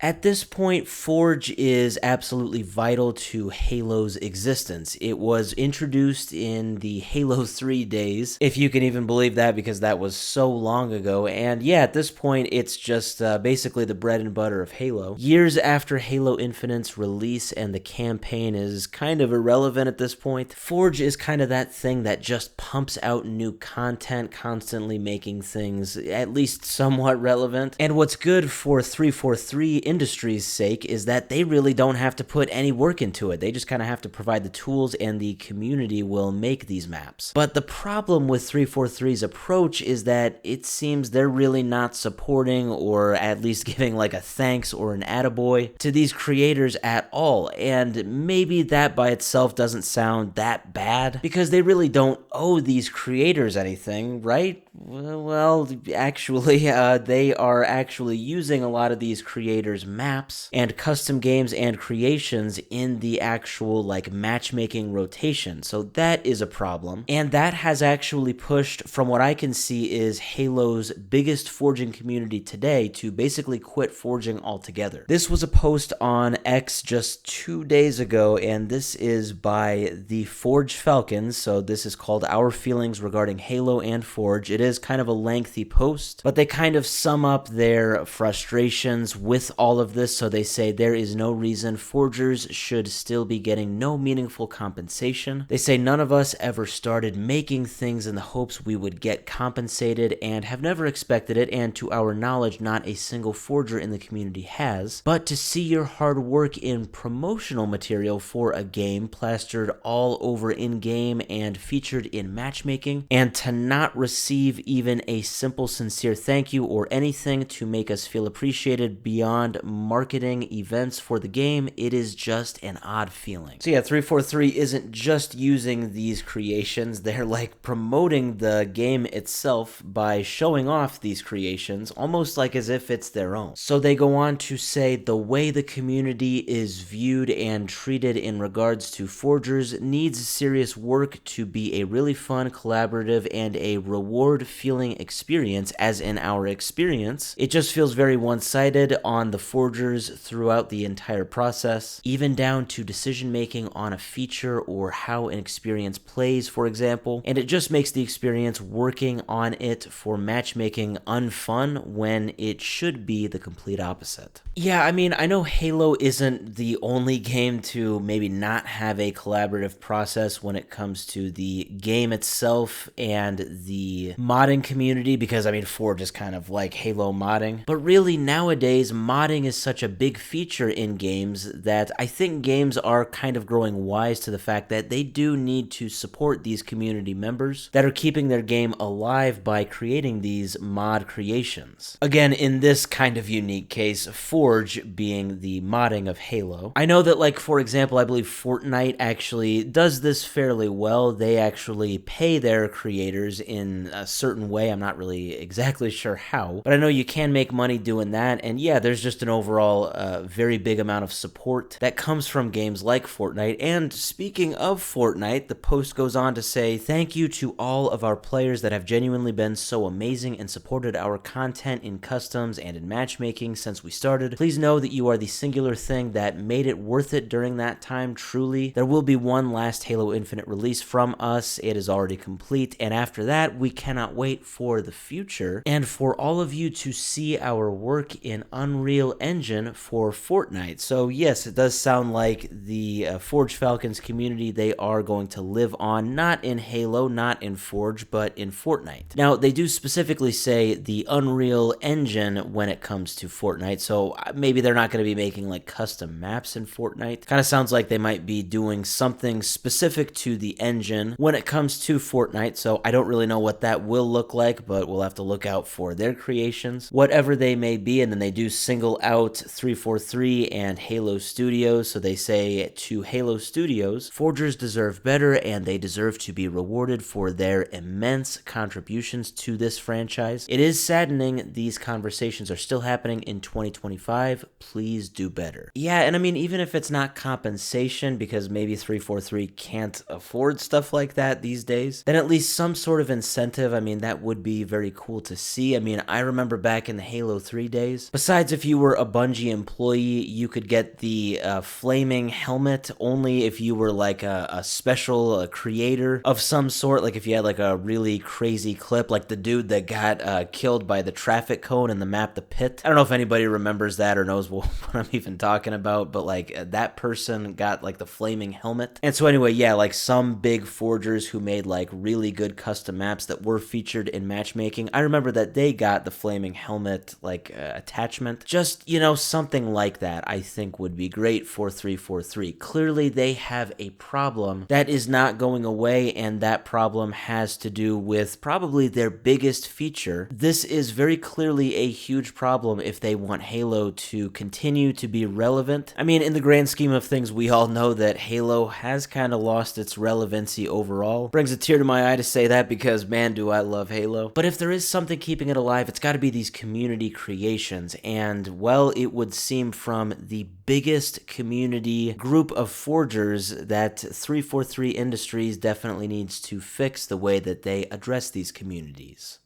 At this point, Forge is absolutely vital to Halo's existence. It was introduced in the Halo 3 days, if you can even believe that, because that was so long ago. And yeah, at this point, it's just basically the bread and butter of Halo. Years after Halo Infinite's release and the campaign is kind of irrelevant at this point, Forge is kind of that thing that just pumps out new content, constantly making things at least somewhat relevant. And what's good for 343 Industries' sake is that they really don't have to put any work into it. They just kind of have to provide the tools and the community will make these maps. But the problem with 343's approach is that it seems they're really not supporting or at least giving like a thanks or an attaboy to these creators at all. And maybe that by itself doesn't sound that bad because they really don't owe these creators anything, right? Well, actually, they are actually using a lot of these creators' maps and custom games and creations in the actual, like, matchmaking rotation. So that is a problem. And that has actually pushed, from what I can see, is Halo's biggest forging community today to basically quit forging altogether. This was a post on X just 2 days ago, and this is by the Forge Falcons. So this is called Our Feelings Regarding Halo and Forge. It is kind of a lengthy post, but they kind of sum up their frustrations with all of this. So they say there is no reason forgers should still be getting no meaningful compensation. They say none of us ever started making things in the hopes we would get compensated and have never expected it, and to our knowledge not a single forger in the community has. But to see your hard work in promotional material for a game plastered all over in-game and featured in matchmaking, and to not receive even a simple sincere thank you or anything to make us feel appreciated beyond marketing events for the game, it is just an odd feeling. So yeah, 343 isn't just using these creations, they're like promoting the game itself by showing off these creations, almost like as if it's their own. So they go on to say the way the community is viewed and treated in regards to forgers needs serious work to be a really fun, collaborative, and a reward-feeling experience, as in our experience. It just feels very one-sided on the forgers throughout the entire process, even down to decision-making on a feature or how an experience plays, for example, and it just makes the experience working on it for matchmaking unfun when it should be the complete opposite. Yeah, I mean, I know Halo isn't the only game to maybe not have a collaborative process when it comes to the game itself and the modding community, because I mean, Forge is kind of like Halo modding. But really, nowadays, modding is such a big feature in games that I think games are kind of growing wise to the fact that they do need to support these community members that are keeping their game alive by creating these mod creations. Again, in this kind of unique case, Forge being the modding of Halo. I know that, like, for example, I believe Fortnite actually does this fairly well. They actually pay their creators in a certain way. I'm not really exactly sure how, but I know you can make money doing that. And yeah, there's just an overall very big amount of support that comes from games like Fortnite. And speaking of Fortnite, the post goes on to say, thank you to all of our players that have genuinely been so amazing and supported our content in customs and in matchmaking since we started. Please know that you are the singular thing that made it worth it during that time, truly. There will be one last Halo Infinite release from us. It is already complete, and after that, we cannot wait for the future and for all of you to see our work in Unreal Engine for Fortnite. So yes, it does sound like the Forge Falcons community, they are going to live on, not in Halo, not in Forge, but in Fortnite. Now, they do specifically say the Unreal Engine when it comes to Fortnite, so maybe they're not going to be making like custom maps in Fortnite. Kind of sounds like they might be doing something specific to the engine when it comes to Fortnite, so I don't really know what that will look like, but we'll have to look out for their creations, whatever they may be. And then they do single out 343 and Halo Studios, so they say to Halo Studios, forgers deserve better and they deserve to be rewarded for their immense contributions to this franchise. It is saddening these conversations are still happening in 2025 2025, please do better. Yeah, and I mean, even if it's not compensation, because maybe 343 can't afford stuff like that these days, then at least some sort of incentive. I mean, that would be very cool to see. I mean, I remember back in the Halo 3 days, besides if you were a Bungie employee, you could get the flaming helmet only if you were like a special creator of some sort, like if you had like a really crazy clip, like the dude that got killed by the traffic cone in the map The Pit. I don't know if anybody remembers that or knows what I'm even talking about, but like that person got like the flaming helmet. And so anyway, yeah, like some big forgers who made like really good custom maps that were featured in matchmaking, I remember that they got the flaming helmet like attachment. Just, you know, something like that I think would be great for 343. Clearly they have a problem that is not going away, and that problem has to do with probably their biggest feature. This is very clearly a huge problem if they want Halo to continue to be relevant. I mean, in the grand scheme of things, we all know that Halo has kind of lost its relevancy overall. Brings a tear to my eye to say that because, man, do I love Halo. But if there is something keeping it alive, it's got to be these community creations. And, well, it would seem from the biggest community group of forgers that 343 Industries definitely needs to fix the way that they address these communities.